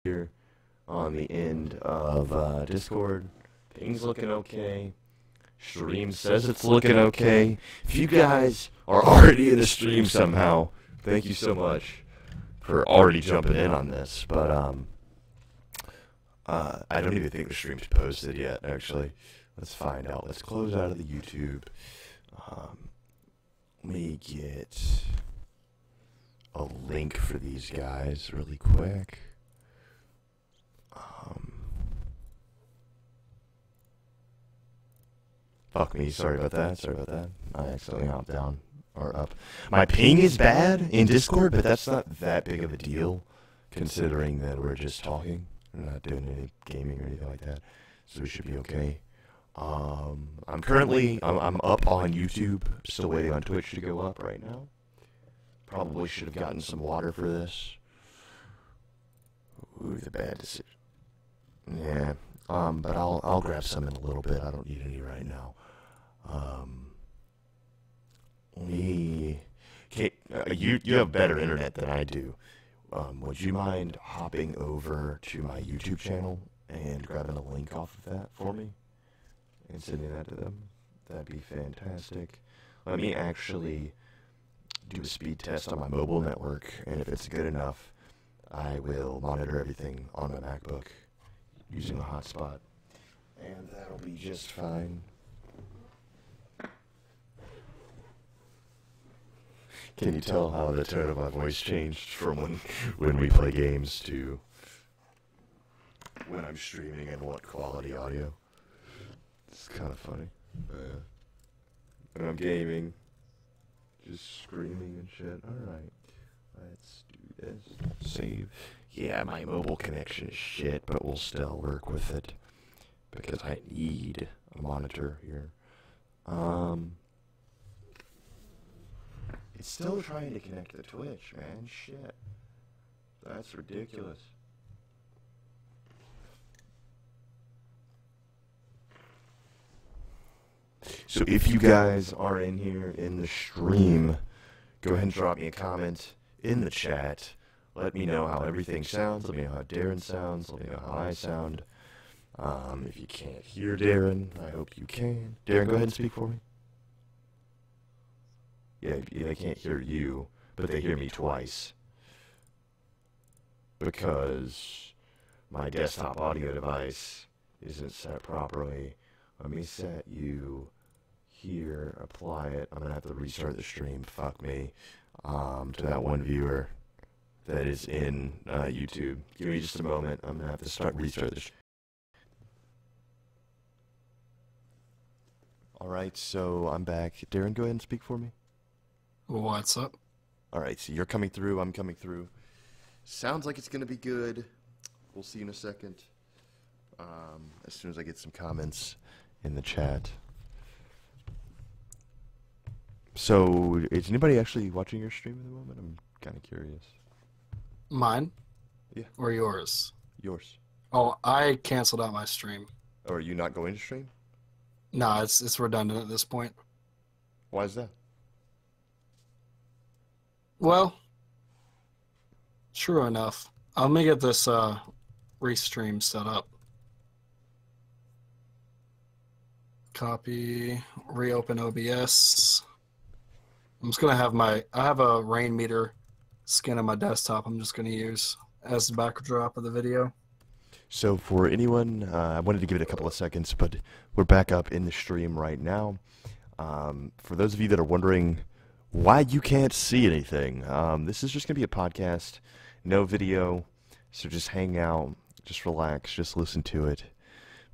here on the end of Discord. Things looking okay. Stream says it's looking okay. If you guys are already in the stream somehow, thank you so much for already jumping in on this. But I don't even think the stream's posted yet, actually. Let's find out. Let's close out of the YouTube. Let me get a link for these guys really quick. Fuck me, sorry about that. I accidentally hopped down, or up. My ping is bad in Discord, but that's not that big of a deal, considering that we're just talking. We're not doing any gaming or anything like that, so we should be okay. I'm up on YouTube, still waiting on Twitch to go up right now. Probably should have gotten some water for this. Ooh, the bad decision. Yeah, but I'll grab some in a little bit. I don't need any right now. You have better internet than I do. Would you mind hopping over to my YouTube channel and grabbing a link off of that for me and sending that to them? That'd be fantastic. Let me actually do a speed test on my mobile network, and if it's good enough, I will monitor everything on my MacBook using a hotspot, and that'll be just fine. Can you tell how the tone of my voice changed from when we play games to when I'm streaming and want quality audio? It's kind of funny. When I'm gaming, just screaming and shit. Alright, let's do this. Save. Yeah, my mobile connection is shit, but we'll still work with it because I need a monitor here. It's still trying to connect to Twitch, man. Shit. That's ridiculous. So if you guys are in here in the stream, go ahead and drop me a comment in the chat. Let me know how everything sounds. Let me know how Darren sounds. Let me know how I sound. If you can't hear Darren, I hope you can. Darren, go ahead and speak for me. Yeah, they can't hear you, but they hear me twice. Because my desktop audio device isn't set properly. Let me set you here, apply it. I'm going to have to restart the stream, fuck me, to that one viewer that is in YouTube. Give me just a moment. I'm going to have to restart the stream. Alright, so I'm back. Darren, go ahead and speak for me. What's up? Alright, so you're coming through, I'm coming through. Sounds like it's going to be good. We'll see in a second. As soon as I get some comments in the chat. So, is anybody actually watching your stream at the moment? I'm kind of curious. Mine? Yeah. Or yours? Yours. Oh, I canceled out my stream. Oh, are you not going to stream? No, it's redundant at this point. Why is that? Well, true enough. Let me get this restream set up. Copy, reopen OBS. I'm just gonna have I have a rain meter skin on my desktop I'm just gonna use as the backdrop of the video. So for anyone, I wanted to give it a couple of seconds, but we're back up in the stream right now. For those of you that are wondering why you can't see anything, this is just gonna be a podcast, no video, so just hang out, just relax, just listen to it,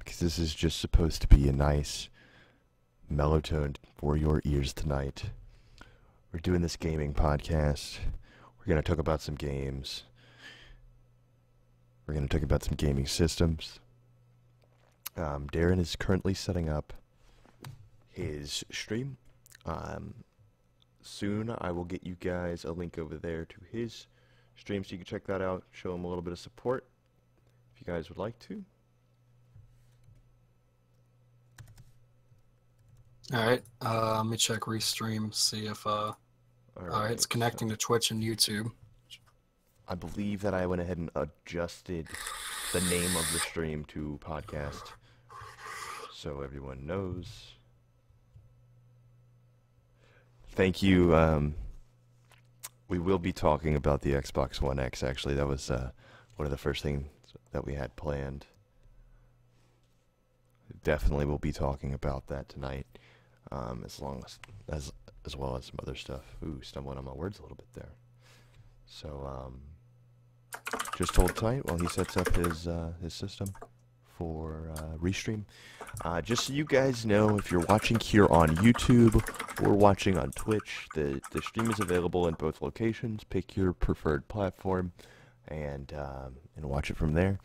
because this is just supposed to be a nice mellow tone for your ears tonight. We're doing this gaming podcast. We're going to talk about some games. We're going to talk about some gaming systems. Darren is currently setting up his stream. Soon I will get you guys a link over there to his stream so you can check that out, show him a little bit of support if you guys would like to. Alright, let me check restream, see if Alright, it's connecting to Twitch and YouTube. I believe that I went ahead and adjusted the name of the stream to podcast, so everyone knows. Thank you. We will be talking about the Xbox One X, actually. That was one of the first things that we had planned. Definitely will be talking about that tonight, as well as some other stuff. Ooh, stumbling on my words a little bit there. So, just told tonight while he sets up his system for Restream. Just so you guys know, if you're watching here on YouTube or watching on Twitch, the stream is available in both locations. Pick your preferred platform and watch it from there.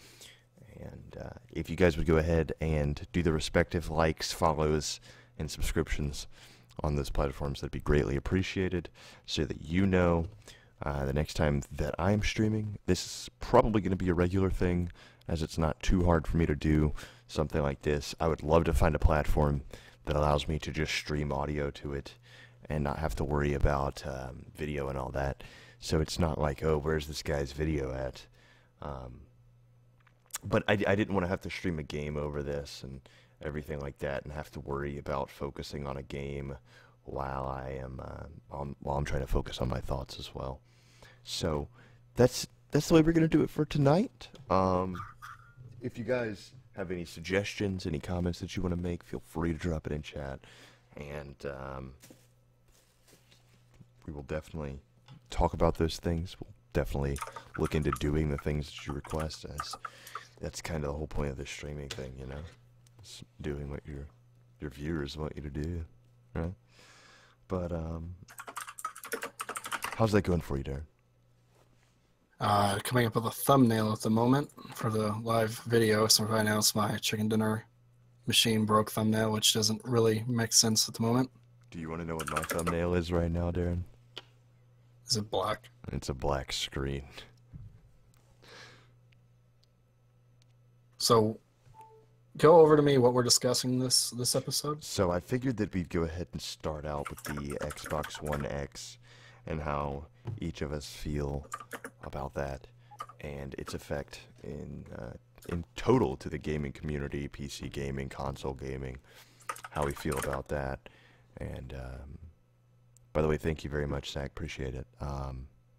And if you guys would go ahead and do the respective likes, follows, and subscriptions on those platforms, that'd be greatly appreciated, so that you know the next time that I'm streaming. This is probably going to be a regular thing, as it's not too hard for me to do something like this. I would love to find a platform that allows me to just stream audio to it and not have to worry about video and all that. So it's not like, oh, where's this guy's video at? But I didn't want to have to stream a game over this and everything like that, and have to worry about focusing on a game while I'm trying to focus on my thoughts as well. So that's the way we're gonna do it for tonight. If you guys have any suggestions, any comments that you want to make, feel free to drop it in chat, and we will definitely talk about those things. We'll definitely look into doing the things that you request, as that's kind of the whole point of this streaming thing, you know? It's doing what your viewers want you to do, right? But, how's that going for you, Darren? Coming up with a thumbnail at the moment for the live video. So right now it's my chicken dinner machine broke thumbnail, which doesn't really make sense at the moment. Do you want to know what my thumbnail is right now, Darren? Is it black? It's a black screen. So, go over to me what we're discussing this episode. So I figured that we'd go ahead and start out with the Xbox One X and how each of us feel about that and its effect in total to the gaming community, PC gaming, console gaming, how we feel about that. And by the way, thank you very much, Zach. Appreciate it.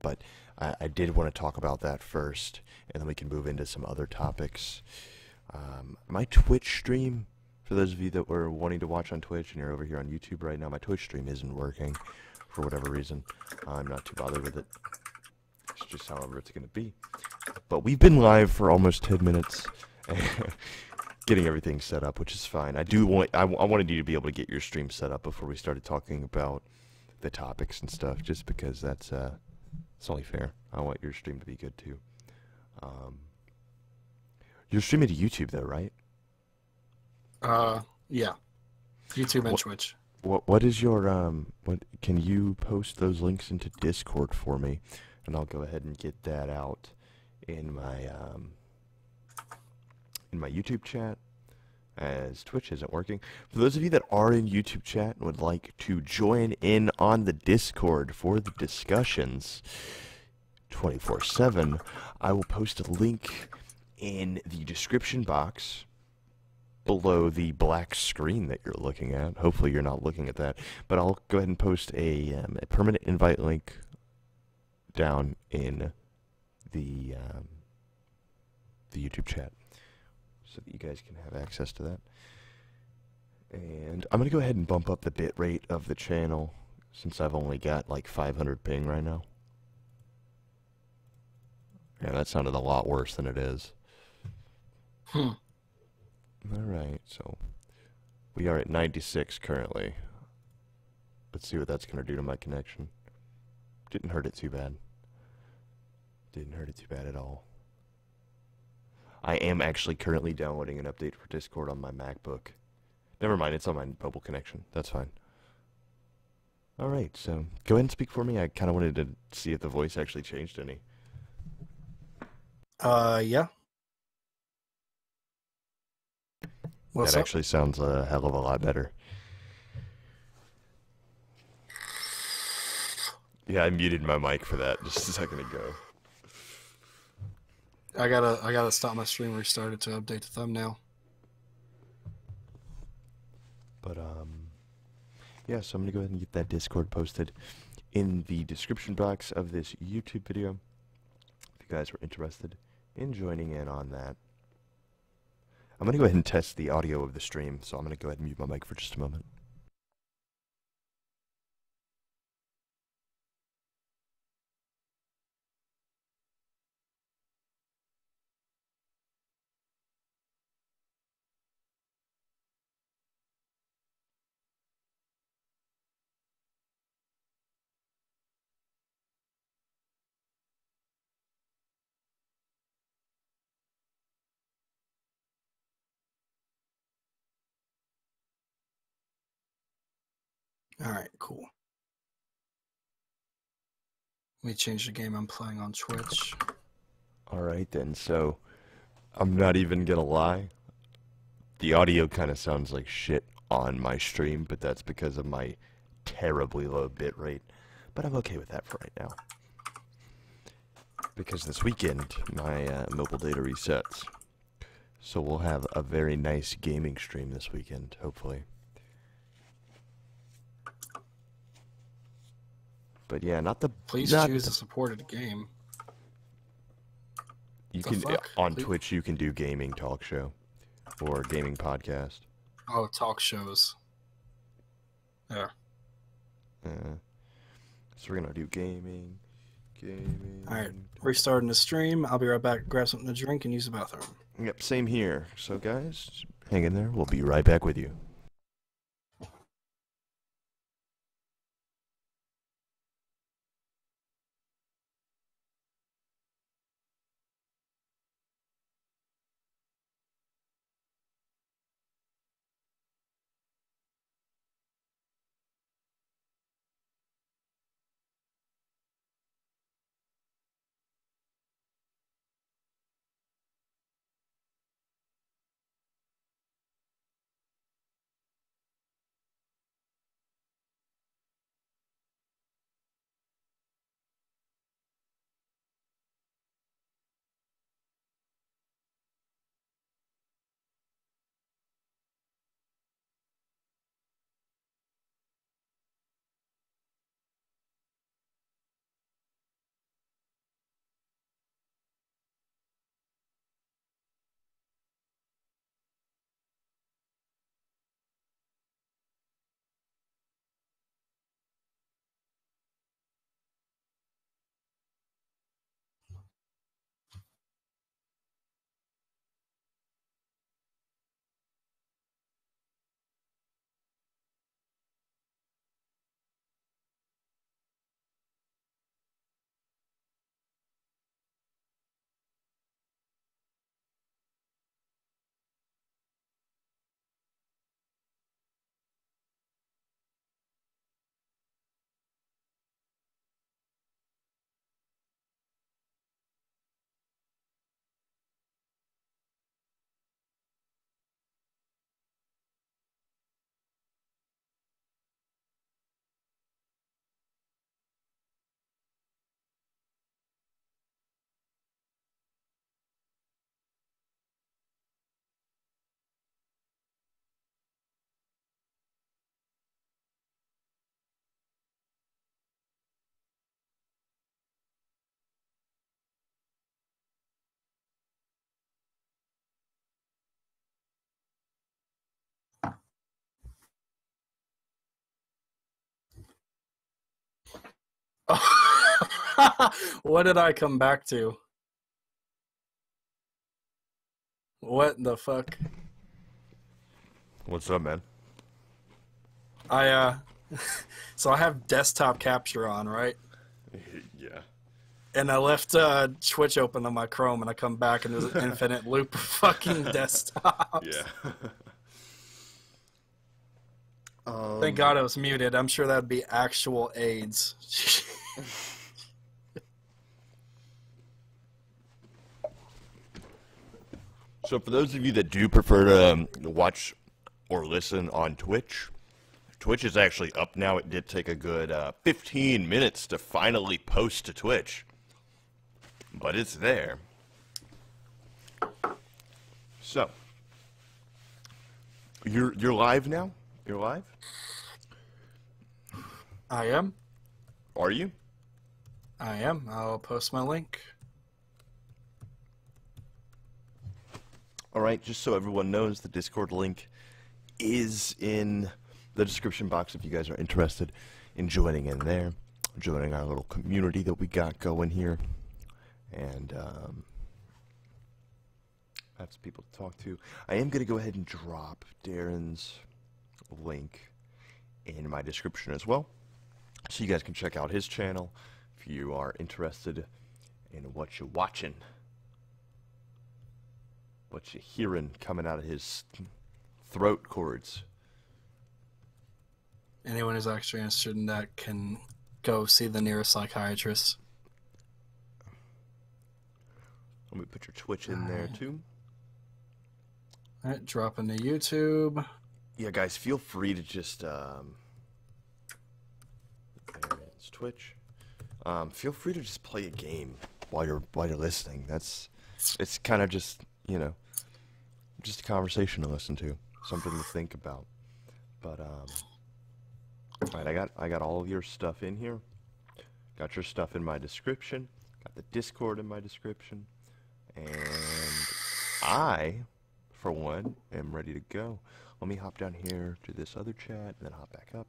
But I did want to talk about that first, and then we can move into some other topics. My Twitch stream, for those of you that were wanting to watch on Twitch and you're over here on YouTube right now, my Twitch stream isn't working for whatever reason. I'm not too bothered with it. It's just however it's going to be. But we've been live for almost 10 minutes, getting everything set up, which is fine. I wanted you to be able to get your stream set up before we started talking about the topics and stuff, just because that's only fair. I want your stream to be good too. You're streaming to YouTube though, right? Yeah. YouTube and Twitch. What is your can you post those links into Discord for me, and I'll go ahead and get that out in my YouTube chat, as Twitch isn't working. For those of you that are in YouTube chat and would like to join in on the Discord for the discussions 24/7, I will post a link in the description box below the black screen that you're looking at. Hopefully you're not looking at that, but I'll go ahead and post a permanent invite link down in the YouTube chat, so that you guys can have access to that. And I'm gonna go ahead and bump up the bit rate of the channel, since I've only got like 500 ping right now. Yeah, that sounded a lot worse than it is. Alright, so we are at 96 currently. Let's see what that's going to do to my connection. Didn't hurt it too bad. Didn't hurt it too bad at all. I am actually currently downloading an update for Discord on my MacBook. Never mind, it's on my mobile connection. That's fine. Alright, so go ahead and speak for me. I kind of wanted to see if the voice actually changed any. Yeah. What's that up? actually sounds a hell of a lot better. Yeah, I muted my mic for that just a second ago. I gotta stop my stream restart it to update the thumbnail. But yeah. So I'm gonna go ahead and get that Discord posted in the description box of this YouTube video. If you guys were interested in joining in on that. I'm going to go ahead and test the audio of the stream, so I'm going to go ahead and mute my mic for just a moment. All right, cool. Let me change the game I'm playing on Twitch. Alright then, so I'm not even going to lie. The audio kind of sounds like shit on my stream, but that's because of my terribly low bitrate. But I'm okay with that for right now. Because this weekend, my mobile data resets. So we'll have a very nice gaming stream this weekend, hopefully. But yeah, Please choose a supported game. You can on Twitch you can do gaming talk show or gaming podcast. Oh, talk shows. Yeah. So we're gonna do gaming. All right, restarting the stream. I'll be right back. Grab something to drink and use the bathroom. Yep, same here. So guys, hang in there. We'll be right back with you. What did I come back to? What the fuck? What's up, man? So I have desktop capture on, right? Yeah. And I left Twitch open on my Chrome, and I come back and there's an infinite loop of fucking desktops. Yeah. Thank God it was muted. I'm sure that'd be actual AIDS. So for those of you that do prefer to watch or listen on Twitch, Twitch is actually up now. It did take a good 15 minutes to finally post to Twitch, but it's there. So, you're live now? You're live? I am. Are you? I am. I'll post my link. All right, just so everyone knows, the Discord link is in the description box if you guys are interested in joining in there, joining our little community that we got going here, and have some people to talk to. I am going to go ahead and drop Darren's link in my description as well, so you guys can check out his channel if you are interested in what you're watching, what you're hearing coming out of his throat cords. Anyone who's actually interested in that can go see the nearest psychiatrist. Let me put your Twitch in there too. All right, drop into YouTube. Yeah, guys, feel free to just it's Twitch. Feel free to just play a game while you're listening. It's kind of just, you know, just a conversation to listen to, something to think about. But all right, I got all of your stuff in here. Got your stuff in my description. Got the Discord in my description, and I, for one, am ready to go. Let me hop down here to this other chat and then hop back up,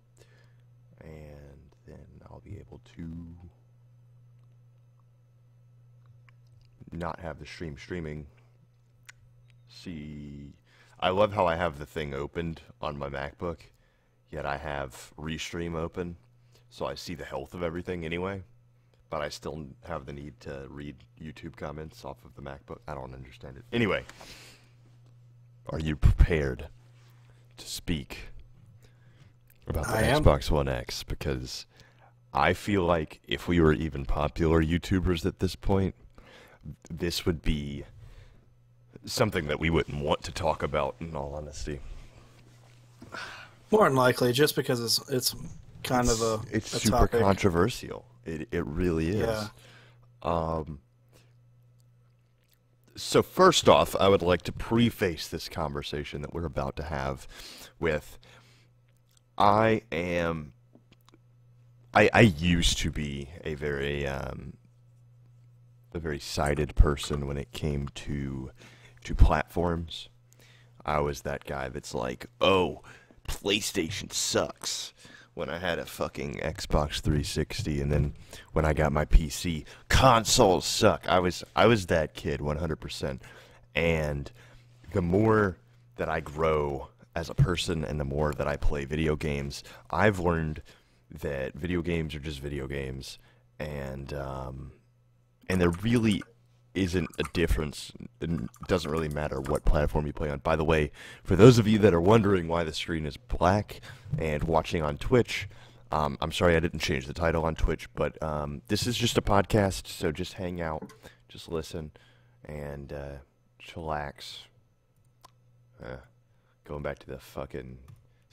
and then I'll be able to not have the streaming. See, I love how I have the thing opened on my MacBook, yet I have Restream open, so I see the health of everything anyway, but I still have the need to read YouTube comments off of the MacBook. I don't understand it. Anyway, are you prepared to speak about the Xbox One X? Because I feel like if we were even popular YouTubers at this point, this would be something that we wouldn't want to talk about, in all honesty. More than likely, just because it's kind of a super topic. Controversial. It really is. Yeah. So first off, I would like to preface this conversation that we're about to have with I used to be a very sided person when it came to platforms. I was that guy that's like, oh, PlayStation sucks, when I had a fucking Xbox 360, and then when I got my PC, consoles suck. I was that kid 100%. And the more that I grow as a person and the more that I play video games, I've learned that video games are just video games, and there really isn't a difference. It doesn't really matter what platform you play on. By the way, for those of you that are wondering why the screen is black and watching on Twitch, I'm sorry I didn't change the title on Twitch, but this is just a podcast, so just hang out, just listen, and chillax. Going back to the fucking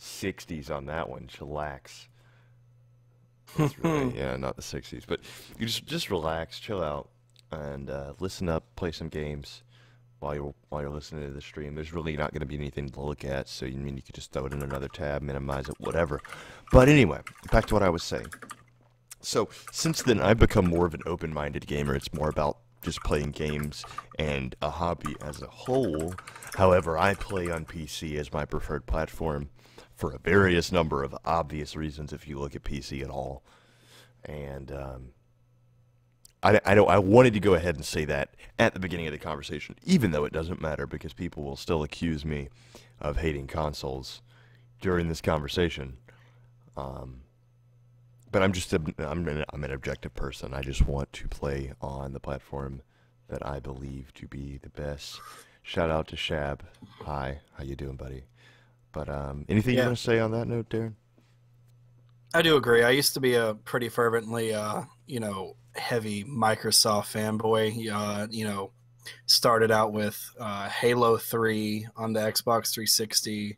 60s on that one, chillax. That's really, yeah, not the 60s, but you just relax, chill out, and listen up, play some games while you're listening to the stream. There's really not going to be anything to look at, so you could just throw it in another tab, minimize it, whatever. But anyway, back to what I was saying. So since then, I've become more of an open-minded gamer. It's more about just playing games and a hobby as a whole. However, I play on PC as my preferred platform for a various number of obvious reasons if you look at PC at all. And I wanted to go ahead and say that at the beginning of the conversation, even though it doesn't matter, because people will still accuse me of hating consoles during this conversation. But I'm an objective person. I just want to play on the platform that I believe to be the best. Shout out to Shab. Hi, how you doing, buddy? But anything you want to say on that note, Darren? I do agree. I used to be a pretty fervently, heavy Microsoft fanboy. Started out with Halo 3 on the Xbox 360.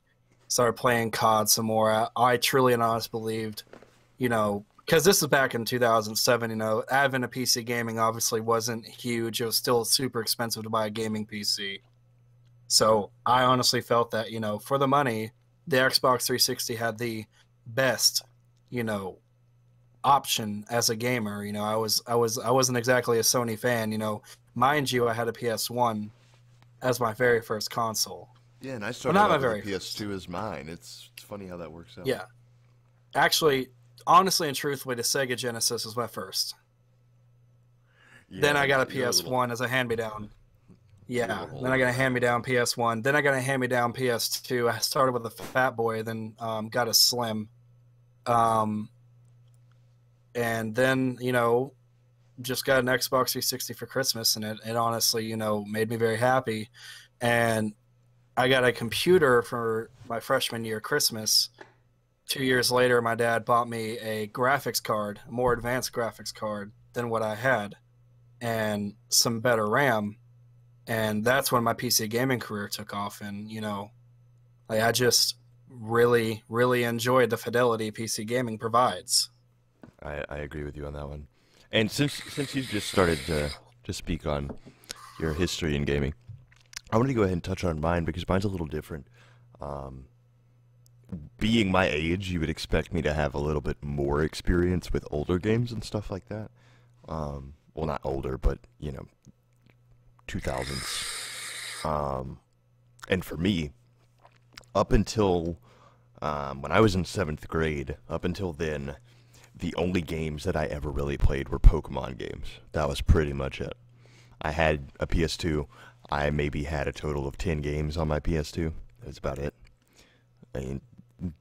Started playing COD some more. I truly and honestly believed, because this is back in 2007, advent of PC gaming obviously wasn't huge. It was still super expensive to buy a gaming PC. So I honestly felt that, for the money, the Xbox 360 had the best, you know, option as a gamer. I wasn't exactly a Sony fan. Mind you, I had a PS1 as my very first console. Yeah, and I Well, started not my out with a very first. PS2 as mine. It's funny how that works out. Yeah, actually, honestly and truthfully, the Sega Genesis was my first. Then Yeah, I got a you're a little PS1 as a hand-me-down. you're a Yeah, little then I older got a than I am. hand-me-down PS1. Then I got a hand-me-down PS2. I started with a Fat Boy, then got a Slim. Um, and then, just got an Xbox 360 for Christmas, and it honestly, made me very happy. And I got a computer for my freshman year Christmas. 2 years later, my dad bought me a graphics card, a more advanced graphics card than what I had, and some better RAM. And that's when my PC gaming career took off. And like I just really, really enjoyed the fidelity PC gaming provides. I agree with you on that one. And since you just started to speak on your history in gaming, I want to go ahead and touch on mine because mine's a little different. Um, Being my age, you would expect me to have a little bit more experience with older games and stuff like that. Well, not older, but 2000s. Um, and for me, up until when I was in seventh grade, up until then, the only games that I ever really played were Pokemon games. That was pretty much it. I had a PS2. I maybe had a total of 10 games on my PS2. That's about it. I mean,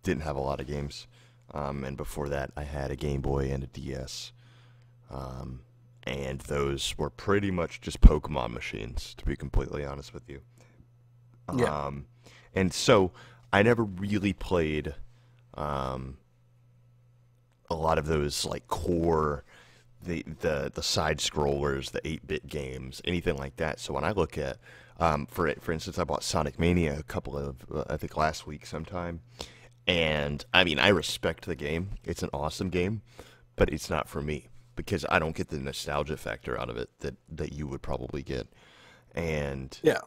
didn't have a lot of games. And before that, I had a Game Boy and a DS. Um, and those were pretty much just Pokemon machines, to be completely honest with you. Yeah, Um, and so I never really played um, a lot of those like core the side scrollers, the 8-bit games, anything like that. So when I look at for instance, I bought Sonic Mania a couple of I think last week sometime, and I mean I respect the game. It's an awesome game, but it's not for me because I don't get the nostalgia factor out of it that you would probably get, and yeah,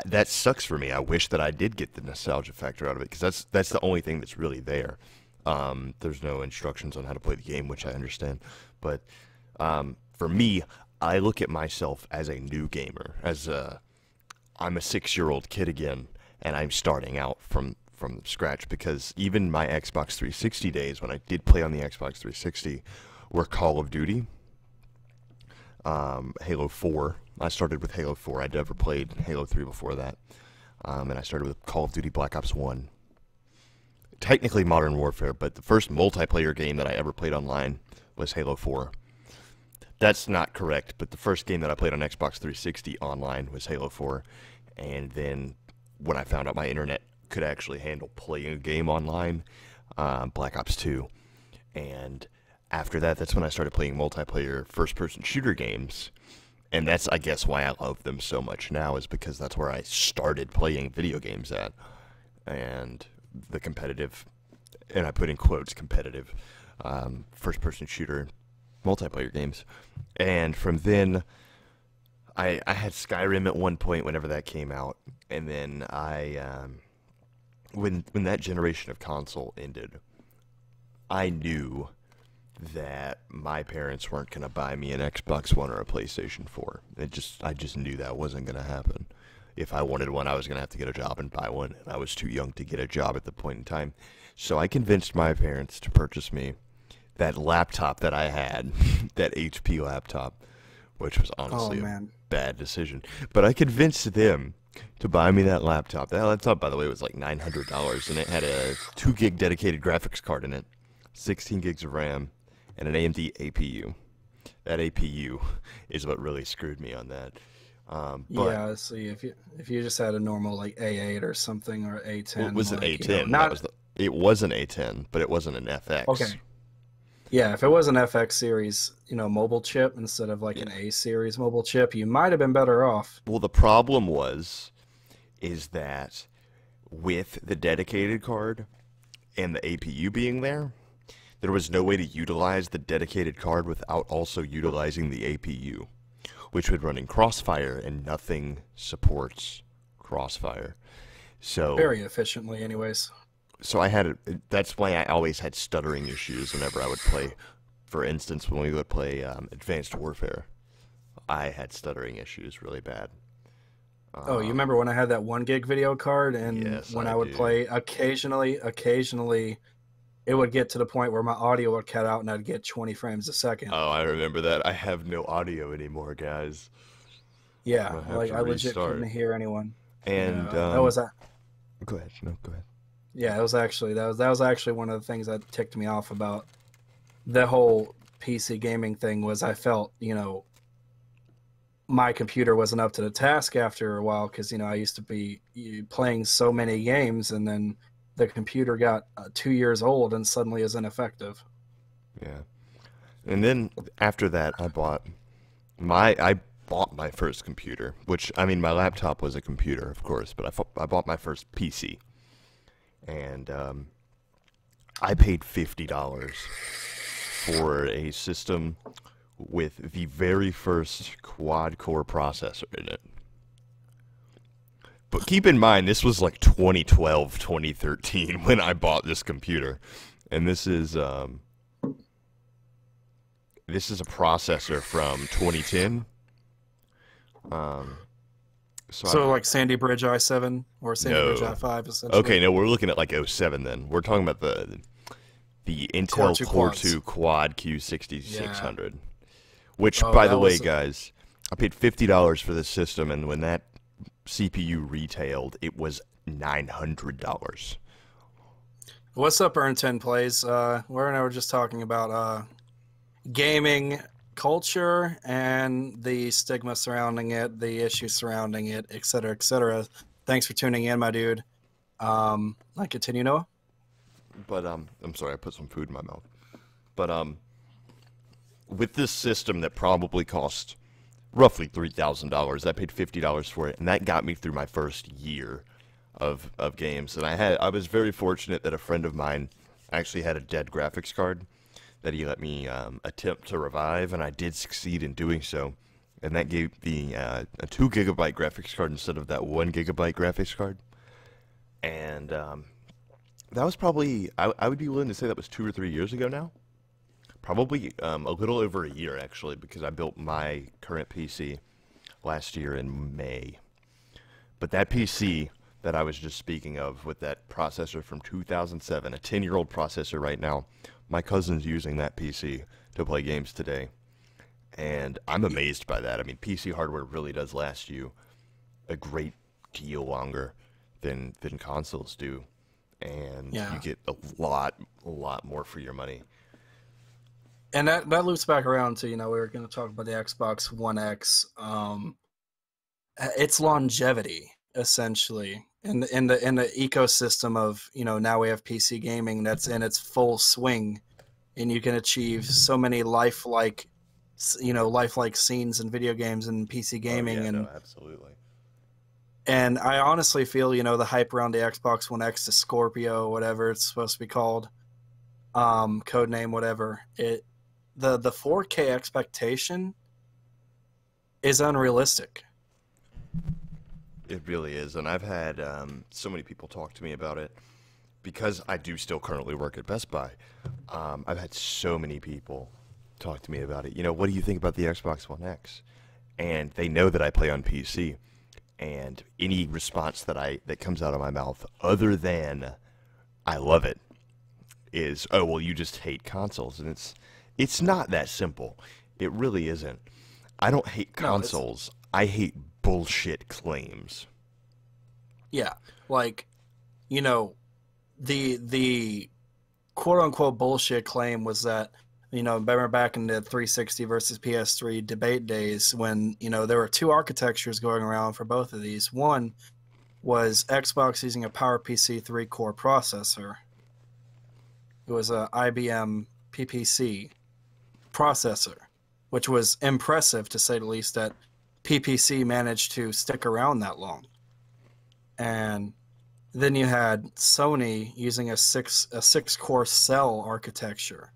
that sucks for me. I wish that I did get the nostalgia factor out of it because that's the only thing that's really there. There's no instructions on how to play the game, which I understand, but for me, I look at myself as a new gamer. I'm a 6-year-old kid again, and I'm starting out from scratch because even my Xbox 360 days when I did play on the Xbox 360 were Call of Duty, Halo 4. I started with Halo 4. I'd never played Halo 3 before that. And I started with Call of Duty Black Ops 1. Technically Modern Warfare, but the first multiplayer game that I ever played online was Halo 4. That's not correct, but the first game that I played on Xbox 360 online was Halo 4. And then when I found out my internet could actually handle playing a game online, Black Ops 2. And after that, that's when I started playing multiplayer first-person shooter games. And that's, I guess, why I love them so much now, is because that's where I started playing video games at. And the competitive, and I put in quotes, competitive, first-person shooter multiplayer games. And from then, I had Skyrim at one point whenever that came out. And then when that generation of console ended, I knew that my parents weren't going to buy me an Xbox One or a PlayStation 4. I just knew that wasn't going to happen. If I wanted one, I was going to have to get a job and buy one, and I was too young to get a job at the point in time. So I convinced my parents to purchase me that laptop that I had, that HP laptop, which was oh honestly a man, bad decision. But I convinced them to buy me that laptop. That laptop, by the way, was like $900, and it had a 2 gig dedicated graphics card in it, 16 gigs of RAM, and an AMD APU. That APU is what really screwed me on that. But yeah. See, if you just had a normal like A8 or something or well, it A10, was an like A10. not It was an A10, but it wasn't an FX. okay. Yeah, if it was an FX series, mobile chip instead of like Yeah. an A series mobile chip, you might have been better off. Well, the problem is that with the dedicated card and the APU being there was no way to utilize the dedicated card without also utilizing the APU. which would run in Crossfire, and nothing supports Crossfire. So Very efficiently, anyways. that's why I always had stuttering issues whenever I would play. For instance, when we would play Advanced Warfare, I had stuttering issues really bad. Oh, you remember when I had that 1 gig video card, and Yes, when I I would do. play occasionally, it would get to the point where my audio would cut out and I'd get 20 frames a second. Oh, I remember that. I have no audio anymore, guys. I'm Yeah, gonna have like to I legit couldn't restart. hear anyone. And Yeah, that was a go ahead. No, go ahead. yeah, it was actually that was actually one of the things that ticked me off about the whole PC gaming thing was I felt, my computer wasn't up to the task after a while because I used to be playing so many games, and then the computer got 2 years old and suddenly is ineffective. Yeah. And then after that, I bought my first computer, which I mean, my laptop was a computer, of course, but I bought my first PC, and I paid $50 for a system with the very first quad-core processor in it. But keep in mind, this was like 2012, 2013 when I bought this computer, and this is a processor from 2010. Um, so So like Sandy Bridge i7 or Sandy Bridge no. i5 essentially. Okay, no, we're looking at like '07 then. We're talking about the Core Intel 2 Core quads. 2 Quad Yeah. Q6600. Which, Oh, by the that way, was guys, I paid $50 for this system, and when that CPU retailed, it was $900. What's up, Earn 10 Plays? We're now just talking about gaming culture and the stigma surrounding it, the issues surrounding it, et cetera, et cetera. Thanks for tuning in, my dude. I continue, Noah. But I'm sorry, I put some food in my mouth. But with this system that probably cost roughly $3,000, I paid $50 for it, and that got me through my first year of games. And I was very fortunate that a friend of mine actually had a dead graphics card that he let me attempt to revive, and I did succeed in doing so. And that gave me a 2 gigabyte graphics card instead of that 1 gigabyte graphics card. And that was probably, I would be willing to say that was 2 or 3 years ago now. Probably a little over a year, actually, because I built my current PC last year in May. But that PC that I was just speaking of with that processor from 2007, a 10-year-old processor right now, my cousin's using that PC to play games today. And I'm amazed by that. I mean, PC hardware really does last you a great deal longer than consoles do. And Yeah. you get a lot more for your money. And that loops back around to, we were going to talk about the Xbox One X. Its longevity, essentially, in the ecosystem of, now we have PC gaming that's in its full swing, and you can achieve so many lifelike scenes in video games and PC gaming. Oh, yeah, and no, absolutely. and I honestly feel, the hype around the Xbox One X, the Scorpio, whatever it's supposed to be called, code name, whatever, the 4K expectation is unrealistic. It really is, and I've had so many people talk to me about it because I do still currently work at Best Buy. I've had so many people talk to me about it. What do you think about the Xbox One X? And they know that I play on PC, and any response that comes out of my mouth, other than "I love it," is, "Oh, well, you just hate consoles," and it's not that simple. It really isn't. I don't hate No, it's consoles. I hate bullshit claims. yeah, like the quote unquote bullshit claim was that remember back in the 360 versus PS3 debate days when there were two architectures going around for both of these. One was Xbox using a PowerPC 3-core processor. It was a IBM PPC processor, which was impressive to say the least that PPC managed to stick around that long. And then you had Sony using a six core cell architecture,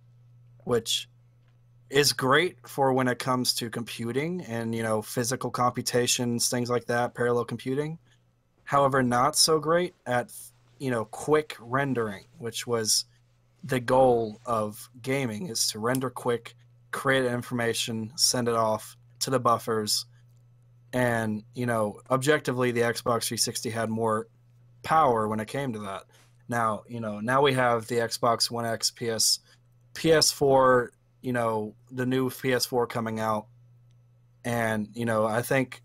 which is great for when it comes to computing and, you know, physical computations, things like that, parallel computing. However, not so great at, you know, quick rendering, which was the goal of gaming, is to render quick, create information, send it off to the buffers. And, you know, objectively, the Xbox 360 had more power when it came to that. Now, you know, now we have the Xbox One X, PS4, you know, the new PS4 coming out. And, you know, I think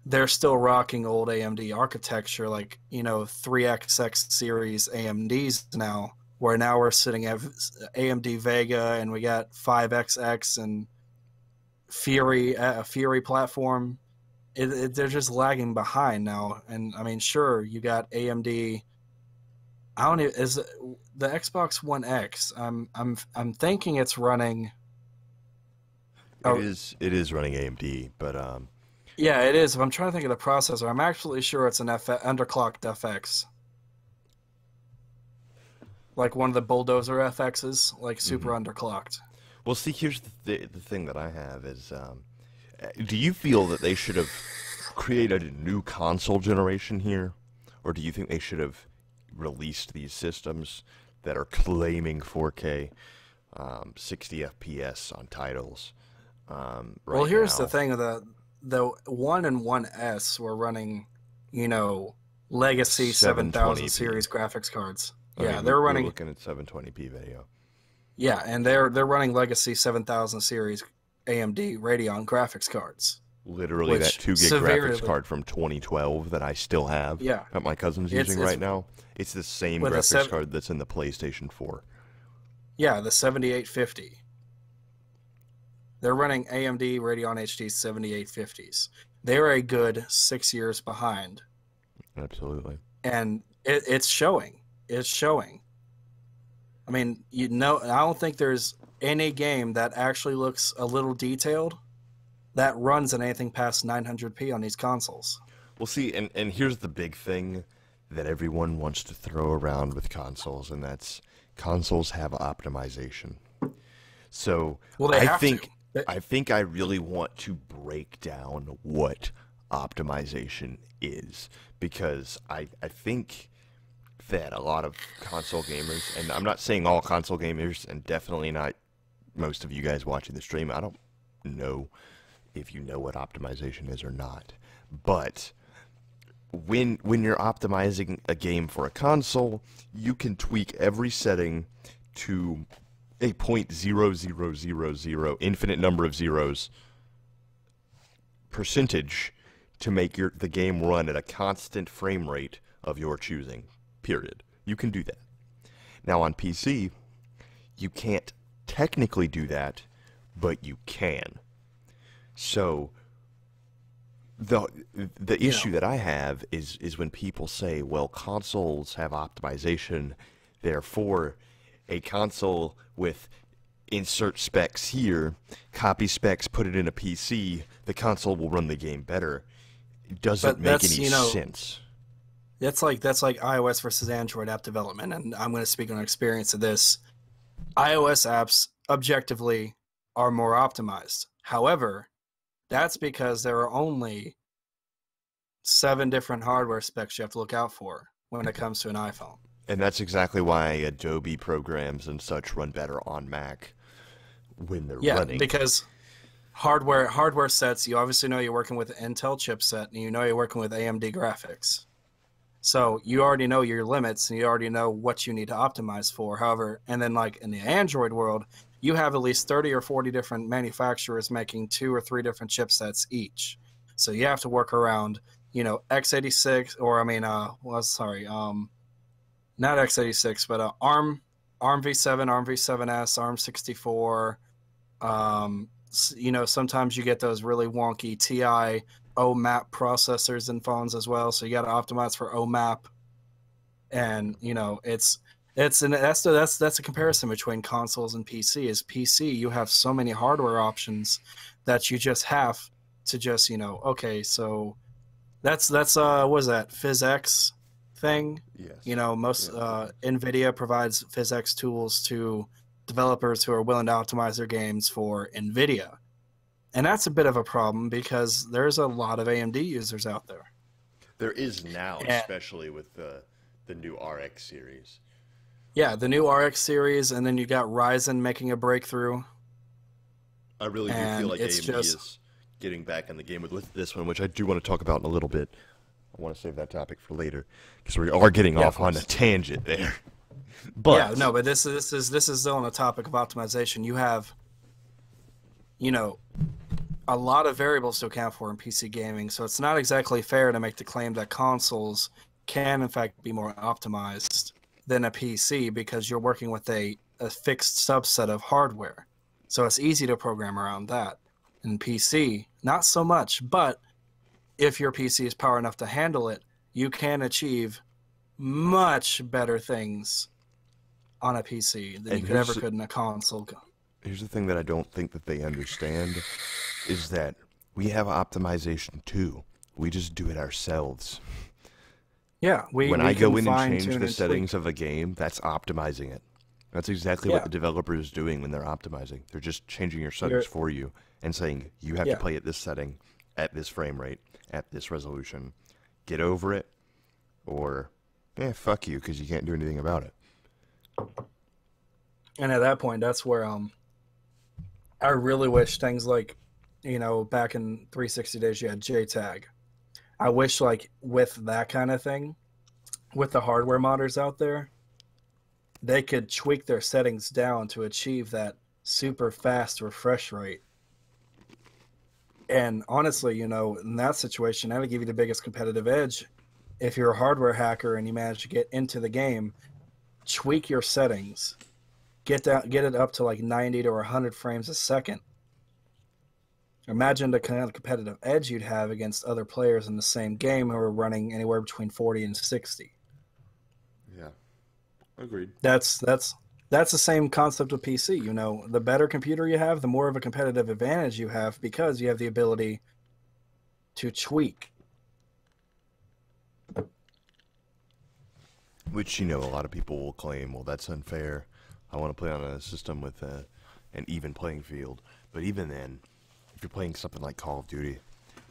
they're still rocking old AMD architecture, like, you know, 3XX series AMDs now, where now we're sitting at AMD Vega and we got 5XX and Fury, a Fury platform. They're just lagging behind now. And I mean, sure, you got AMD. I don't even, is the Xbox One X. I'm thinking it's running. It is running AMD, but Yeah, it is. If I'm trying to think of the processor, I'm actually sure it's an underclocked FX, like one of the bulldozer FXs, like super underclocked. well, see, here's the thing that I have is, do you feel that they should have created a new console generation here, or do you think they should have released these systems that are claiming 4K, 60 FPS on titles, Well, right here's the now? thing: the One and One S were running, you know, legacy 7000 720p. series graphics cards. I Yeah, mean, they're we're running. looking at 720p video. Yeah, and they're running legacy 7000 series AMD Radeon graphics cards, Literally, that which 2 gig graphics severely, card from 2012 that I still have yeah, that my cousin's using it's right now. It's the same with a graphics seven, card that's in the PlayStation 4. yeah, the 7850. They're running AMD Radeon HD 7850s. They're a good 6 years behind, Absolutely. and it's showing. It's showing. I mean, you know, I don't think there's any game that actually looks a little detailed that runs at anything past 900p on these consoles. Well, see, and here's the big thing that everyone wants to throw around with consoles, and that's consoles have optimization. So Well, they I have to. think I think I really want to break down what optimization is because I think that a lot of console gamers, and I'm not saying all console gamers, and definitely not most of you guys watching the stream, I don't know if you know what optimization is or not. But when you're optimizing a game for a console, you can tweak every setting to a point zero zero zero zero infinite number of zeros percentage to make the game run at a constant frame rate of your choosing. Period. You can do that. Now on PC, you can't technically do that, but you can. So the the You issue know, that I have is when people say, well, consoles have optimization, therefore a console with insert specs here, copy specs, put it in a PC, the console will run the game better. It doesn't but make that's, any you know, sense. that's like iOS versus Android app development, and I'm going to speak on experience of this. iOS apps objectively are more optimized. However, that's because there are only 7 different hardware specs you have to look out for when it comes to an iPhone. And that's exactly why Adobe programs and such run better on Mac when they're Yeah, running. because hardware sets, you obviously know you're working with an Intel chipset, and you know you're working with AMD graphics. So you already know your limits, and you already know what you need to optimize for. However, and then like in the Android world, you have at least 30 or 40 different manufacturers making 2 or 3 different chipsets each. So you have to work around, you know, x86, or I mean, well, sorry, not x86, but ARM v7, ARM v7s, ARM 64. You know, sometimes you get those really wonky TI OMAP processors in phones as well, so you got to optimize for OMAP. And you know, it's and that's a comparison between consoles and PC. Is PC, you have so many hardware options that you just have to just, you know, okay, so that's what is that PhysX thing? You Yes. know, most Yes, it is. NVIDIA provides PhysX tools to developers who are willing to optimize their games for NVIDIA. And that's a bit of a problem because there's a lot of AMD users out there. There is now, And especially with the new RX series. yeah, the new RX series, and then you got Ryzen making a breakthrough. I really do feel And like it's AMD just, is getting back in the game with this one, which I do want to talk about in a little bit. I want to save that topic for later because we are getting yeah, off on a tangent there. But yeah, no, but this is still on the topic of optimization. You have, you know, a lot of variables to account for in PC gaming, so it's not exactly fair to make the claim that consoles can in fact be more optimized than a PC because you're working with a fixed subset of hardware. So it's easy to program around that. In PC, not so much, but if your PC is power enough to handle it, you can achieve much better things on a PC than and you could in a console. here's the thing that I don't think that they understand is that we have optimization too. We just do it ourselves. Yeah, When we I go can in and fine change tune the and settings tweak. of a game, that's optimizing it. That's exactly what Yeah, the developer is doing when they're optimizing. They're just changing your settings you're for you and saying you have to yeah, play at this setting, at this frame rate, at this resolution. Get over it, or fuck you, because you can't do anything about it. and at that point, that's where I really wish things like, back in 360 days, you had JTAG. I wish like with that kind of thing, with the hardware modders out there, they could tweak their settings down to achieve that super fast refresh rate. And honestly, in that situation, that would give you the biggest competitive edge. If you're a hardware hacker and you manage to get into the game, tweak your settings, get it up to like 90 to 100 frames a second. Imagine the kind of competitive edge you'd have against other players in the same game who are running anywhere between 40 and 60. Yeah, agreed. That's the same concept with PC. The better computer you have, the more of a competitive advantage you have because you have the ability to tweak. Which, a lot of people will claim, well, that's unfair. I want to play on a system with an even playing field. But even then, if you're playing something like Call of Duty,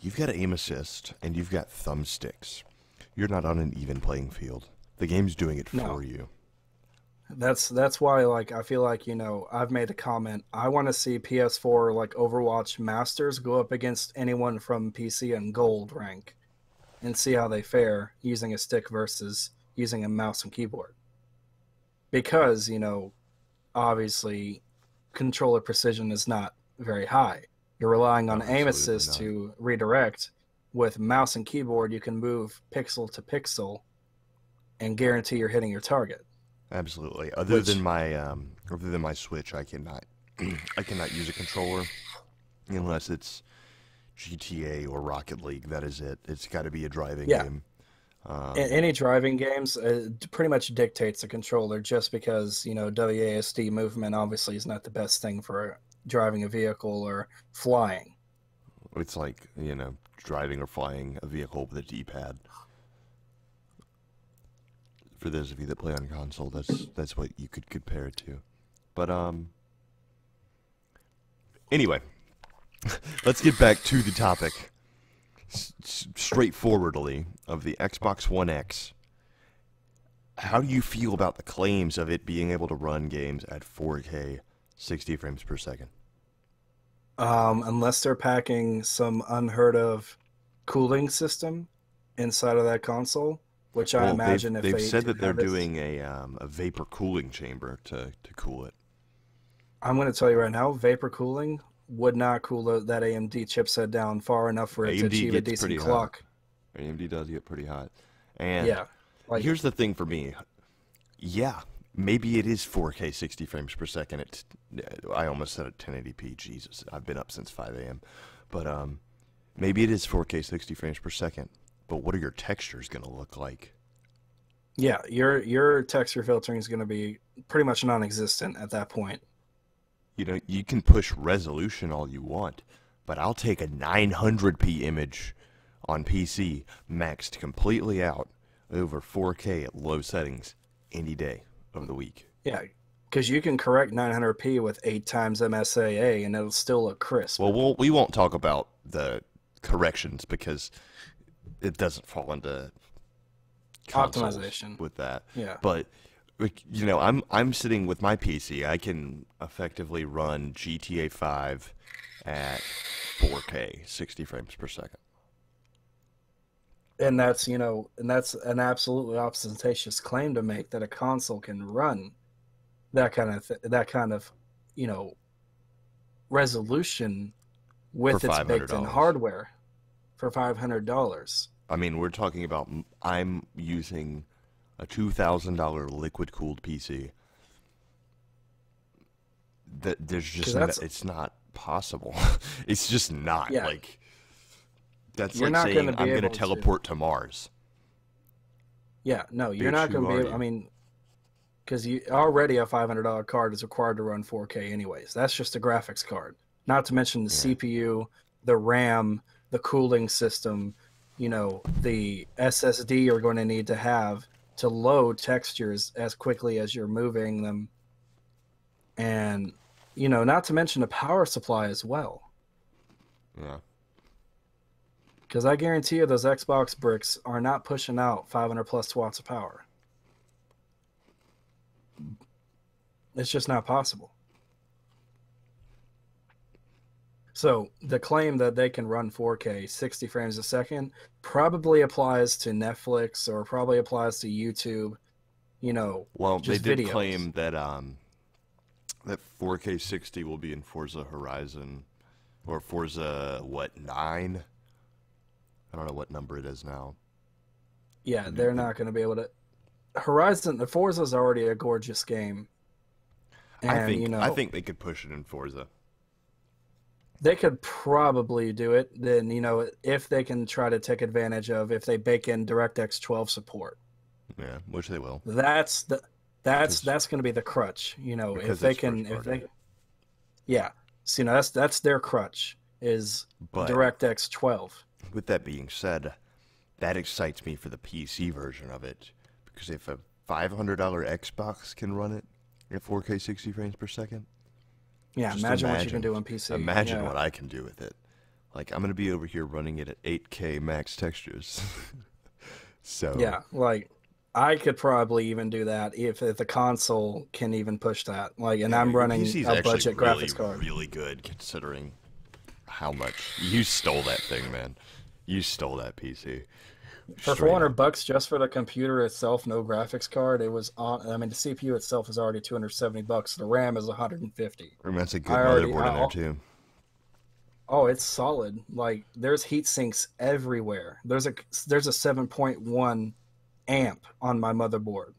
you've got aim assist and you've got thumbsticks. You're not on an even playing field. The game's doing it No, for you. that's why like I feel like I've made a comment. I want to see PS4 like Overwatch Masters go up against anyone from PC and Gold rank and see how they fare using a stick versus using a mouse and keyboard. Because obviously controller precision is not very high. You're relying on No, aim absolutely assist not. to redirect. With mouse and keyboard, you can move pixel to pixel and guarantee you're hitting your target. Absolutely. Which, Other than my Switch, I cannot I cannot use a controller unless it's GTA or Rocket League. That is it. It's got to be a driving yeah, game. Um, any driving games pretty much dictates the controller just because, WASD movement obviously is not the best thing for driving a vehicle or flying. it's like, driving or flying a vehicle with a D-pad. For those of you that play on console, that's what you could compare it to. But anyway, let's get back to the topic straightforwardly of the Xbox One X. How do you feel about the claims of it being able to run games at 4K 60 frames per second? Unless they're packing some unheard of cooling system inside of that console, which I Well, imagine if they've they said do that they're have it, doing a vapor cooling chamber to cool it. I'm going to tell you right now, vapor cooling would not cool that AMD chipset down far enough for it to AMD achieve a gets decent pretty hot. clock. AMD does get pretty hot. And Yeah, like here's the thing for me. Yeah, maybe it is 4K 60 frames per second. I almost said at 1080p. Jesus, I've been up since 5 a.m. But maybe it is 4K 60 frames per second. But what are your textures going to look like? yeah, your texture filtering is going to be pretty much non-existent at that point. You can push resolution all you want, but I'll take a 900p image on PC maxed completely out over 4K at low settings any day of the week. Yeah, because you can correct 900p with 8 times MSAA and it'll still look crisp. Well, we won't talk about the corrections because it doesn't fall into consoles Optimization. with that. Yeah. But like, you know, I'm sitting with my PC. I can effectively run GTA 5 at 4K, 60 frames per second. And that's, and that's an absolutely ostentatious claim to make that a console can run that kind of, you know, resolution For with its baked-in $500. hardware for $500. I mean, we're talking about I'm using a $2,000 liquid-cooled PC. That there's just it's not possible. It's just not Yeah, like that's you're like not going saying to be I'm going to able to. teleport to Mars. Yeah, no, you're Bitch, not going who to be are able. I you? mean, because you already a $500 card is required to run 4K anyways. That's just a graphics card. Not to mention the Yeah. CPU, the RAM, the cooling system, the SSD you're going to need to have to load textures as quickly as you're moving them, and not to mention a power supply as well. Yeah. Because I guarantee you those Xbox bricks are not pushing out 500 plus watts of power. It's just not possible. So the claim that they can run 4K 60 frames a second probably applies to Netflix or probably applies to YouTube, Well, they just did videos. claim that that 4K 60 will be in Forza Horizon or Forza 9? I don't know what number it is now. Yeah, The new they're not going to be able to. The Forza's already a gorgeous game, and I think they could push it in Forza. they could probably do it. Then if they can try to take advantage of if they bake in DirectX 12 support. Yeah, which they will That's the because that's going to be the crutch. If because they it's can, first if party. they, yeah. So that's their crutch is But DirectX 12. with that being said, that excites me for the PC version of it because if a $500 Xbox can run it at 4K 60 frames per second, Yeah, just imagine what you can do on PC. imagine Yeah, what I can do with it. Like I'm gonna be over here running it at 8K max textures. So yeah. Like I could probably even do that if the console can even push that. Like, and yeah, I'm your running PC's a actually budget really, graphics card. really good considering how much you stole that thing, man. You stole that PC For straight up. $400 just for the computer itself, no graphics card, it was on. I mean, the CPU itself is already $270. The RAM is 150. I mean, that's a I good already, motherboard in there too. oh, it's solid. Like there's heat sinks everywhere. There's a 7.1 amp on my motherboard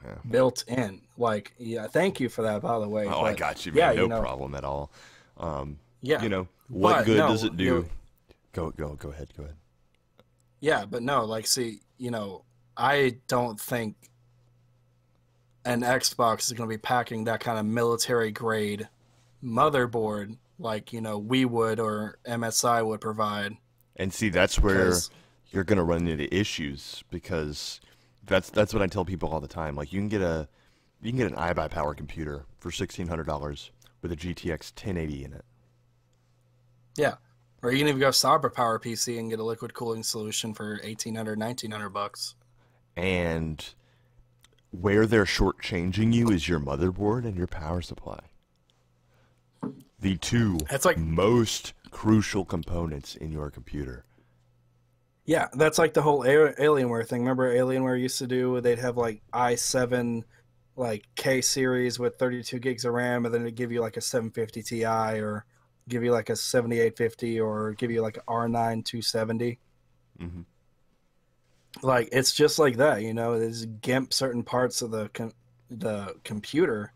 Yeah. built in. Like, yeah, thank you for that, by the way. Oh, I But got you, yeah, man. No problem at all. yeah, What but good no, does it do? Go ahead. Go ahead. yeah, but no, like, see, I don't think an Xbox is going to be packing that kind of military grade motherboard like we would or MSI would provide And see, that's where because you're gonna run into issues because that's what I tell people all the time. Like you can get an iBuyPower computer for $1,600 with a GTX 1080 in it. yeah, or you can even go Cyber Power PC and get a liquid cooling solution for 1,800, 1,900 bucks. And where they're shortchanging you is your motherboard and your power supply. The two That's like most crucial components in your computer. Yeah, that's like the whole Alienware thing. Remember Alienware used to do? They'd have like i7, like K series with 32 gigs of RAM, and then it'd give you like a 750 Ti, or give you like a 7850, or give you like an R9 270. Hmm. Like it's just like that, It's GIMP certain parts of the computer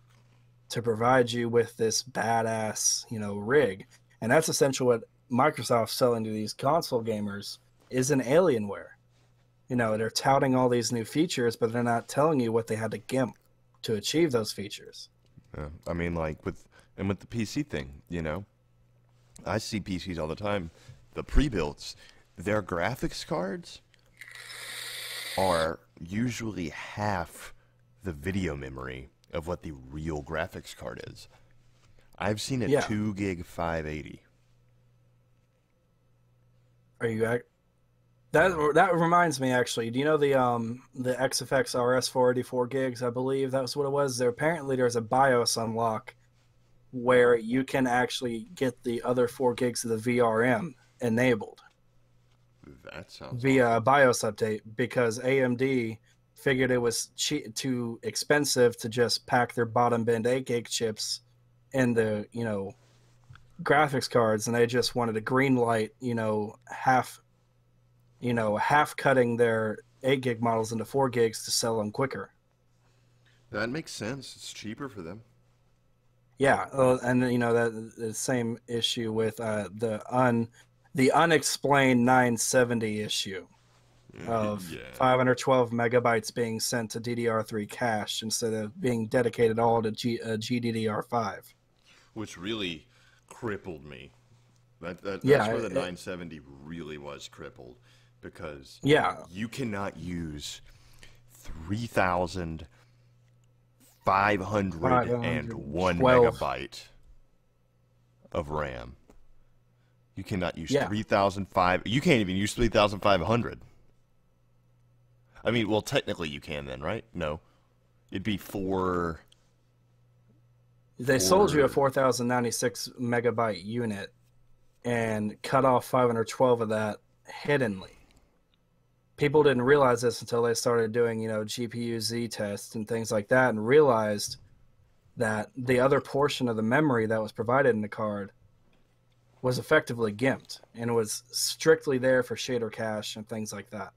to provide you with this badass, rig, and that's essentially what Microsoft's selling to these console gamers is an Alienware. They're touting all these new features, but they're not telling you what they had to GIMP to achieve those features. Yeah. I mean, like with the PC thing, I see PCs all the time. The pre-builts, their graphics cards are usually half the video memory of what the real graphics card is. I've seen a Yeah. 2 gig 580. Are you that reminds me actually. Do you know the XFX RS 484 gigs? I believe that was what it was. There's a BIOS unlock where you can actually get the other 4 gigs of the VRM enabled That sounds via awesome. a BIOS update because AMD figured it was too expensive to just pack their bottom bin 8 gig chips in the graphics cards, and they just wanted to green light half cutting their 8 gig models into 4 gigs to sell them quicker. That makes sense. It's cheaper for them. Yeah, and that the same issue with the unexplained 970 issue of Yeah. 512 megabytes being sent to DDR3 cache instead of being dedicated all to GDDR5. Which really crippled me. That's Yeah, where the 970 really was crippled, because yeah, you cannot use 3,501 512. megabyte of RAM. You cannot use Yeah. 3,005. You can't even use 3,500. I mean, well, technically you can then, right? No, it'd be four. They sold you a Four. 4096 megabyte unit and cut off 512 of that hiddenly. People didn't realize this until they started doing, GPU Z tests and things like that, and realized that the other portion of the memory that was provided in the card was effectively gimped and was strictly there for shader cache and things like that,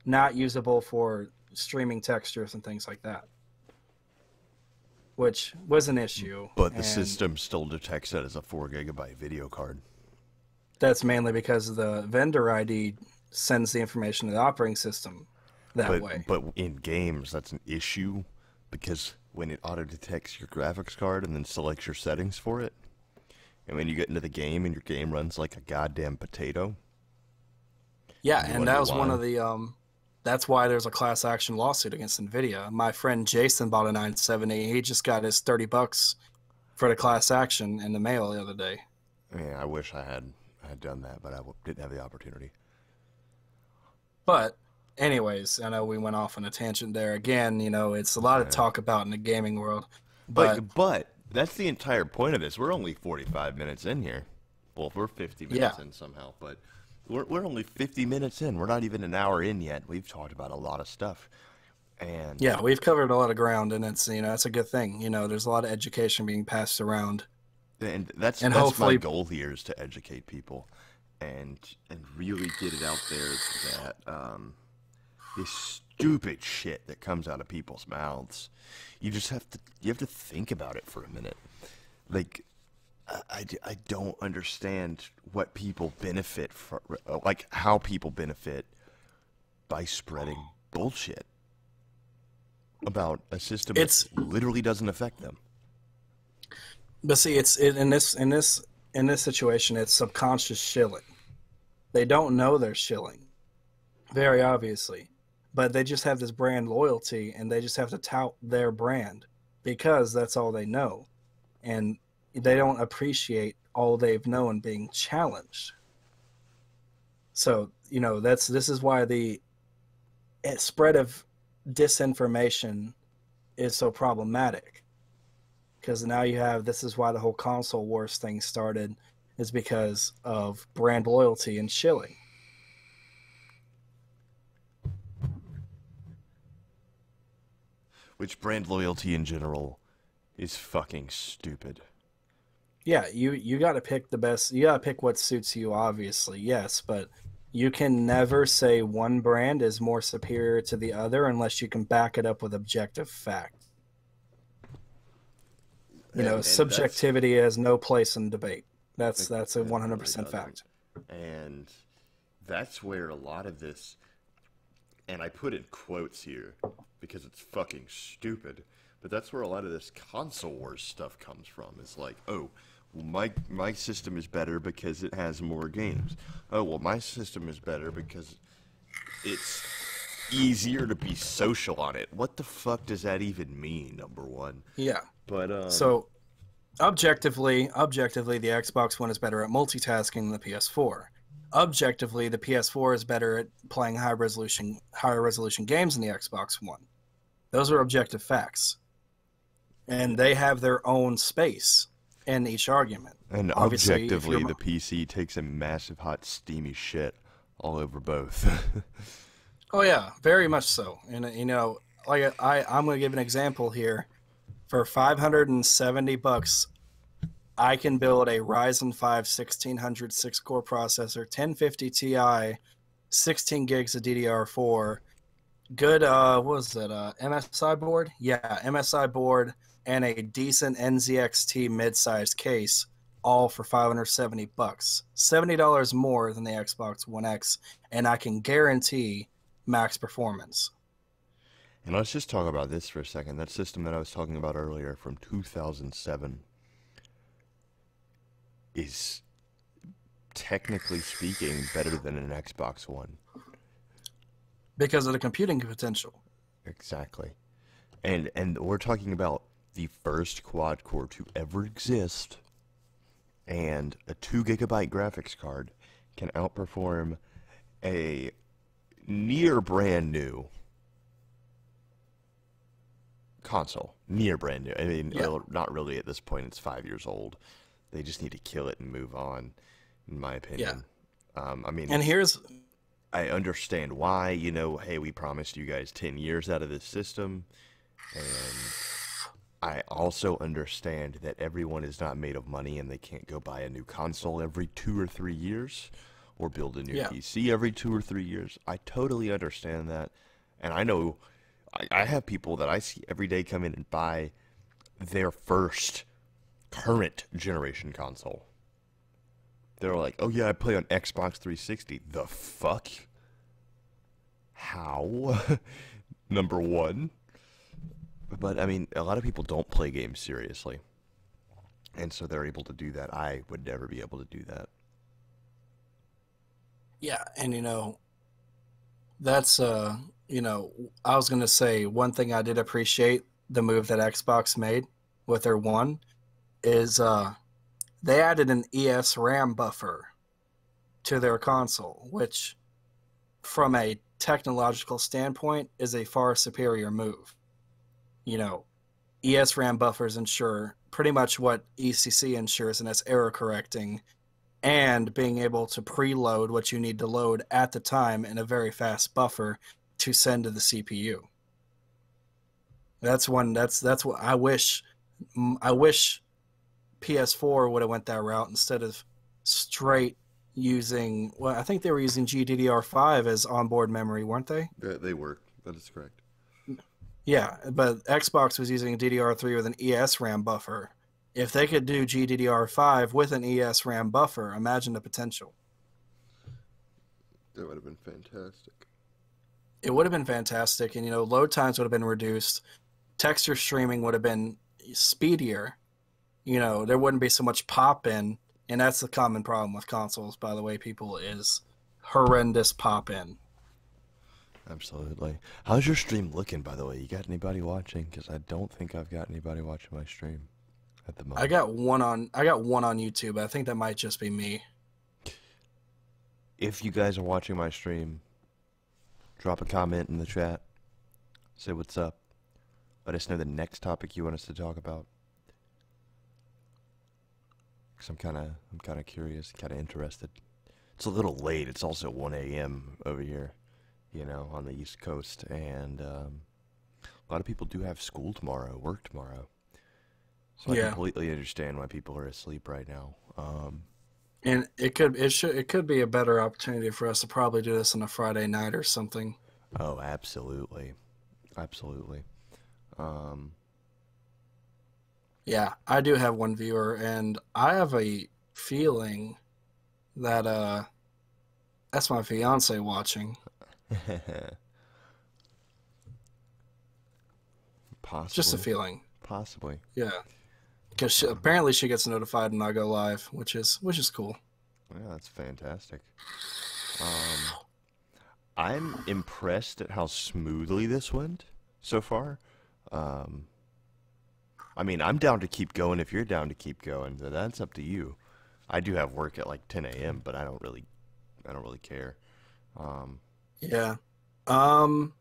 not usable for streaming textures and things like that, which was an issue. But the And system still detects it as a 4 gigabyte video card. that's mainly because the vendor ID sends the information to the operating system that But way. but in games, that's an issue because when it auto detects your graphics card and then selects your settings for it, and when you get into the game and your game runs like a goddamn potato, Yeah, you and that wonder was one why. of the that's why there's a class action lawsuit against Nvidia. My friend Jason bought a 970. He just got his $30 for the class action in the mail the other day. Yeah, I wish I had done that, but didn't have the opportunity. But anyways, I know we went off on a tangent there. Again, it's a lot of Yeah. talk about in the gaming world. But But that's the entire point of this. We're only 45 minutes in here. Well, we're 50 minutes yeah. in somehow, but we're only 50 minutes in. We're not even an hour in yet. We've talked about a lot of stuff. And Yeah, we've covered a lot of ground, and it's a good thing. There's a lot of education being passed around. and that's And that's my hopefully goal here, is to educate people and really get it out there that this stupid shit that comes out of people's mouths, you have to think about it for a minute. Like, I don't understand what people benefit from, like how people benefit by spreading bullshit about a system that it's literally doesn't affect them. but see, in this situation, it's subconscious shilling. They don't know they're shilling, very obviously, but they just have this brand loyalty, and they just have to tout their brand because that's all they know, and they don't appreciate all they've known being challenged. So this is why the spread of disinformation is so problematic, because now this is why the whole console wars thing started, is because of brand loyalty and shilling. Which brand loyalty in general is fucking stupid. Yeah, you got to pick the best. You got to pick what suits you, obviously, yes, but you can never say one brand is more superior to the other unless you can back it up with objective fact. And that's Subjectivity has no place in debate. That's a it really 100% doesn't. fact. And that's where a lot of this, and I put in quotes here because it's fucking stupid, but that's where a lot of this console wars stuff comes from. It's like, oh, well, my system is better because it has more games. Oh, well, my system is better because it's easier to be social on it. What the fuck does that even mean? Number one. Yeah. But So objectively, the Xbox One is better at multitasking than the PS4. Objectively, the PS4 is better at playing higher resolution games than the Xbox One. Those are objective facts, and they have their own space in each argument. and Obviously, if objectively, you're the PC takes a massive hot steamy shit all over both. oh yeah, very much so. And like I'm going to give an example here. For $570, I can build a Ryzen 5 1600 6-core processor, 1050 Ti, 16 gigs of DDR4, good what was it? MSI board? Yeah, MSI board, and a decent NZXT mid-sized case, all for $570. $70 more than the Xbox One X, and I can guarantee max performance. And let's just talk about this for a second. That system that I was talking about earlier from 2007 is, technically speaking, better than an Xbox One. Because of the computing potential. Exactly. And we're talking about the first quad core to ever exist, and a 2 gigabyte graphics card can outperform a near brand new console. Near brand new. I mean, Yeah. not really at this point. It's 5 years old. They just need to kill it and move on, in my opinion. I mean, And here's I understand why, hey, we promised you guys 10 years out of this system, and I also understand that everyone is not made of money and they can't go buy a new console every 2 or 3 years or build a new Yeah. PC every 2 or 3 years. I totally understand that. And I know I have people that I see every day come in and buy their first current generation console. They're like, oh yeah, I play on Xbox 360. The fuck? How? Number one. But I mean, a lot of people don't play games seriously. And so they're able to do that. I would never be able to do that. yeah, and that's I was gonna say one thing I did appreciate the move that Xbox made with their One is they added an ES RAM buffer to their console, which from a technological standpoint is a far superior move. ES RAM buffers ensure pretty much what ECC ensures, and that's error correcting and being able to preload what you need to load at the time in a very fast buffer to send to the CPU. That's what I wish PS4 would have went that route instead of straight using, well, I think they were using GDDR5 as onboard memory, weren't they? They work. That is correct. Yeah, but Xbox was using DDR3 with an ES RAM buffer. If they could do GDDR5 with an ES RAM buffer, imagine the potential. That would have been fantastic. It would have been fantastic, and load times would have been reduced. Texture streaming would have been speedier. There wouldn't be so much pop in, and that's the common problem with consoles, by the way, people, is horrendous pop in. Absolutely. How's your stream looking, by the way? You got anybody watching? Because I don't think I've got anybody watching my stream at the moment. I got one on YouTube. I think that might just be me. If you guys are watching my stream, drop a comment in the chat. Say what's up. Let us know the next topic you want us to talk about. Because I'm kind of curious, kind of interested. It's a little late. It's also 1 a.m. over here, on the East Coast, and a lot of people do have school tomorrow, work tomorrow. So I Yeah. completely understand why people are asleep right now. And it could be a better opportunity for us to probably do this on a Friday night or something. Oh, absolutely, absolutely. Yeah, I do have one viewer, and I have a feeling that that's my fiance watching. Possibly. Just a feeling. Possibly. Yeah, because apparently she gets notified when I go live, which is cool. Yeah, that's fantastic. I'm impressed at how smoothly this went so far. Um, I mean, I'm down to keep going if you're down to keep going. That's up to you. I do have work at like 10 a.m., but I don't really care. Um, Yeah. Um,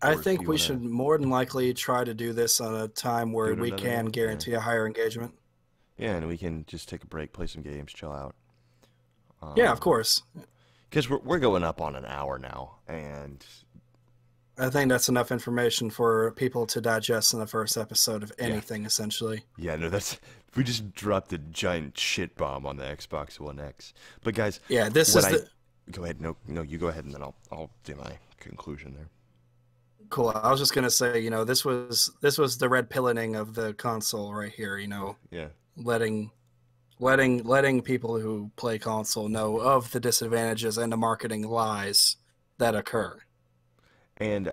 I or if think you we want to should more than likely try to do this on a time do where it we another can day, yeah, guarantee a higher engagement. yeah, and we can just take a break, play some games, chill out. Yeah, of Um, course. because we're going up on an hour now, and I think that's enough information for people to digest in the first episode of yeah, anything, essentially. yeah, no, that's we just dropped a giant shit bomb on the Xbox One X. But guys, Yeah, this what is I the go ahead, no, no, you go ahead, and then I'll do my conclusion there. cool. I was just gonna say, this was the red pillaning of the console right here. Yeah, Letting letting people who play console know of the disadvantages and the marketing lies that occur. and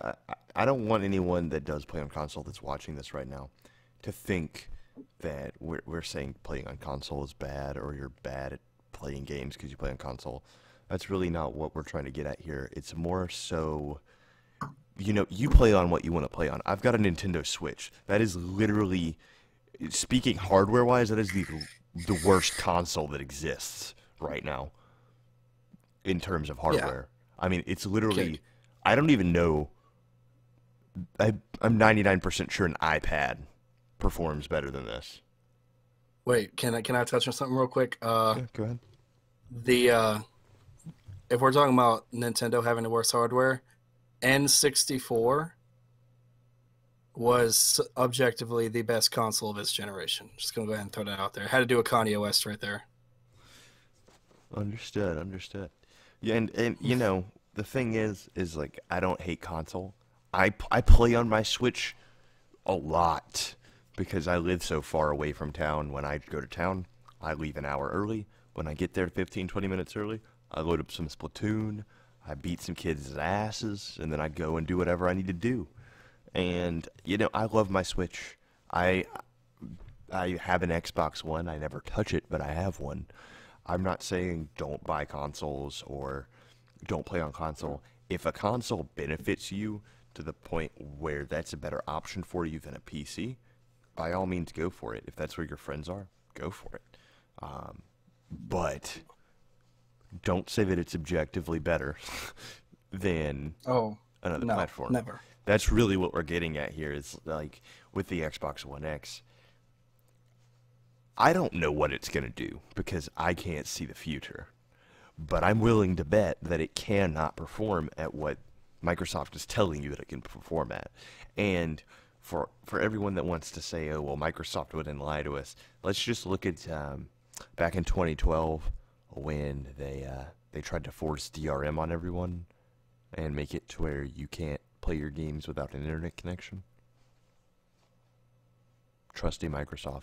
I don't want anyone that does play on console that's watching this right now to think that we're saying playing on console is bad or you're bad at playing games because you play on console. That's really not what we're trying to get at here. It's more so, you play on what you want to play on. I've got a Nintendo Switch. That is literally, speaking hardware wise, that is the worst console that exists right now in terms of Yeah. hardware. I mean, it's Okay. literally, I don't even know. I'm 99% sure an iPad performs better than this. Wait, can I touch on something real quick? Yeah, go ahead. The If we're talking about Nintendo having the worst hardware, N64 was objectively the best console of its generation. Just gonna go ahead and throw that out there. Had to do a Kanye West right there. Understood, understood. Yeah, and the thing is like I don't hate console. I play on my Switch a lot because I live so far away from town. When I go to town, I leave an hour early. When I get there 15, 20 minutes early, I load up some Splatoon, I beat some kids' asses, and then I go and do whatever I need to do. And I love my Switch. I I have an Xbox One. I never touch it, but I have one. I'm not saying don't buy consoles or don't play on console. If a console benefits you to the point where that's a better option for you than a PC, by all means go for it. If that's where your friends are, go for it. But don't say that it's objectively better than Oh, another no, platform. never. That's really what we're getting at here. Is like with the Xbox One X, I don't know what it's going to do because I can't see the future. But I'm willing to bet that it cannot perform at what Microsoft is telling you that it can perform at. And for everyone that wants to say, oh well, Microsoft wouldn't lie to us, let's just look at back in 2012 when they tried to force DRM on everyone and make it to where you can't play your games without an internet connection. Trusty Microsoft.